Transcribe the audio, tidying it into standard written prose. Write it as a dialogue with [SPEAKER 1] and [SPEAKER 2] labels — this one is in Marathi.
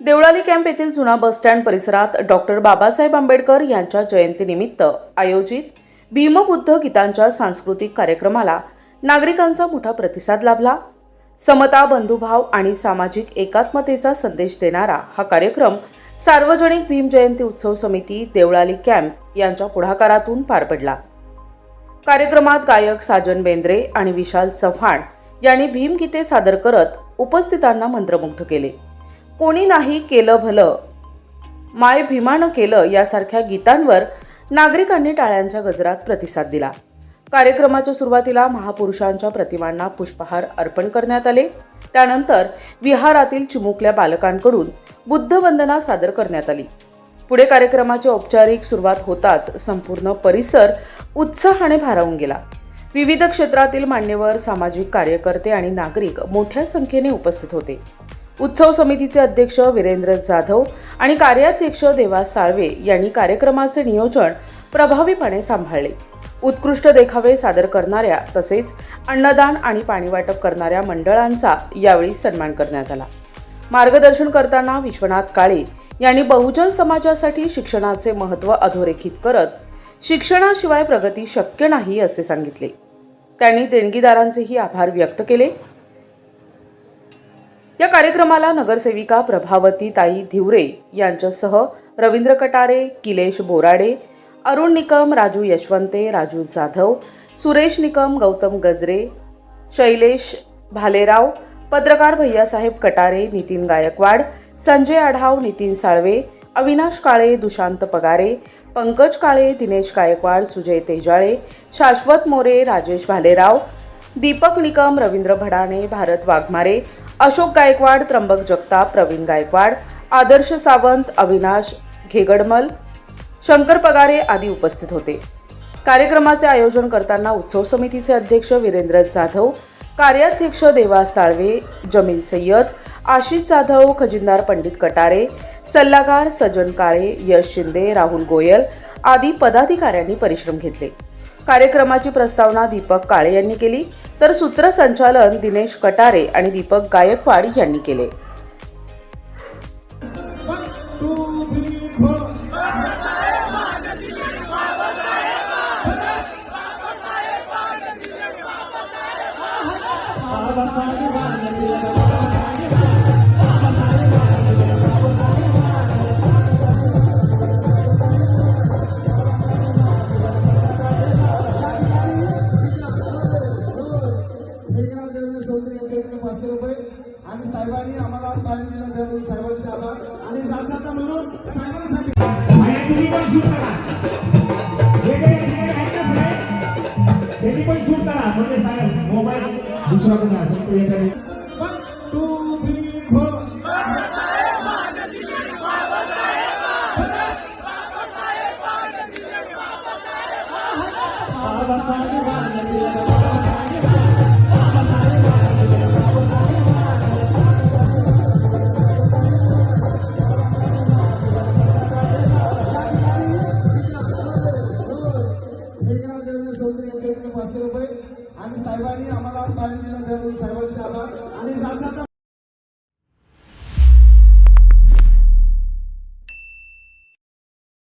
[SPEAKER 1] देवळाली कॅम्प येथील जुना बसस्टँड परिसरात डॉक्टर बाबासाहेब आंबेडकर यांच्या जयंतीनिमित्त आयोजित भीमबुद्ध गीतांच्या सांस्कृतिक कार्यक्रमाला नागरिकांचा मोठा प्रतिसाद लाभला। समता, बंधुभाव आणि सामाजिक एकात्मतेचा संदेश देणारा हा कार्यक्रम सार्वजनिक भीम जयंती उत्सव समिती देवळाली कॅम्प यांच्या पुढाकारातून पार पडला। कार्यक्रमात गायक साजन बेंद्रे आणि विशाल चव्हाण यांनी भीमगीते सादर करत उपस्थितांना मंत्रमुग्ध केले। कोणी नाही केलं भलं, माय भीमानं केलं यासारख्या गीतांवर नागरिकांनी टाळ्यांच्या गजरात प्रतिसाद दिला। कार्यक्रमाच्या सुरुवातीला महापुरुषांच्या प्रतिमांना पुष्पहार अर्पण करण्यात आले। त्यानंतर विहारातील चिमुकल्या बालकांकडून बुद्ध वंदना सादर करण्यात आली। पुढे कार्यक्रमाची औपचारिक सुरुवात होताच संपूर्ण परिसर उत्साहाने भारावून गेला। विविध क्षेत्रातील मान्यवर, सामाजिक कार्यकर्ते आणि नागरिक मोठ्या संख्येने उपस्थित होते। उत्सव समितीचे अध्यक्ष वीरेंद्र जाधव आणि कार्याध्यक्ष देवास साळवे यांनी कार्यक्रमाचे नियोजन प्रभावीपणे सांभाळले। उत्कृष्ट देखावे सादर करणाऱ्या तसेच अन्नदान आणि पाणी वाटप करणाऱ्या मंडळांचा यावेळी सन्मान करण्यात आला। मार्गदर्शन करताना विश्वनाथ काळे यांनी बहुजन समाजासाठी शिक्षणाचे महत्त्व अधोरेखित करत शिक्षणाशिवाय प्रगती शक्य नाही असे सांगितले। त्यांनी देणगीदारांचेही आभार व्यक्त केले। या कार्यक्रमाला नगरसेविका प्रभावती ताई धिवरे यांच्यासह रवींद्र कटारे, किलेश बोराडे, अरुण निकम, राजू यशवंते, राजू जाधव, सुरेश निकम, गौतम गजरे, शैलेश भालेराव, पत्रकार भैयासाहेब कटारे, नितीन गायकवाड, संजय आढाव, नितीन साळवे, अविनाश काळे, दुशांत पगारे, पंकज काळे, दिनेश गायकवाड, सुजय तेजाळे, शाश्वत मोरे, राजेश भालेराव, दीपक निकम, रवींद्र भडाणे, भारत वाघमारे, अशोक गायकवाड, त्र्यंबक जगताप, प्रवीण गायकवाड, आदर्श सावंत, अविनाश घेगडमल, शंकर पगारे आदी उपस्थित होते। कार्यक्रमाचे आयोजन करताना उत्सव समितीचे अध्यक्ष वीरेंद्र जाधव, कार्याध्यक्ष देवास साळवे, जमील सय्यद, आशिष जाधव, खजिनदार पंडित कटारे, सल्लागार सजन काळे, यश शिंदे, राहुल गोयल आदी पदाधिकाऱ्यांनी परिश्रम घेतले। कार्यक्रमाची प्रस्तावना दीपक काळे यांनी केली, तर सूत्रसंचालन दिनेश कटारे आणि दीपक गायकवाड यांनी केले।
[SPEAKER 2] आणि साहेबांनी आम्हाला टाइम दिला, साहेबांचे आभार आणि जाता म्हणून साहेबांसाठी पण शूट करा म्हणजे साहेब मोबाईल दुसरा कोणी असेल तो येते। 1 2 3 4 500 रुपये आणि साहेबांनी आम्हाला टाइम दिला, साहेबांचे आभार आणि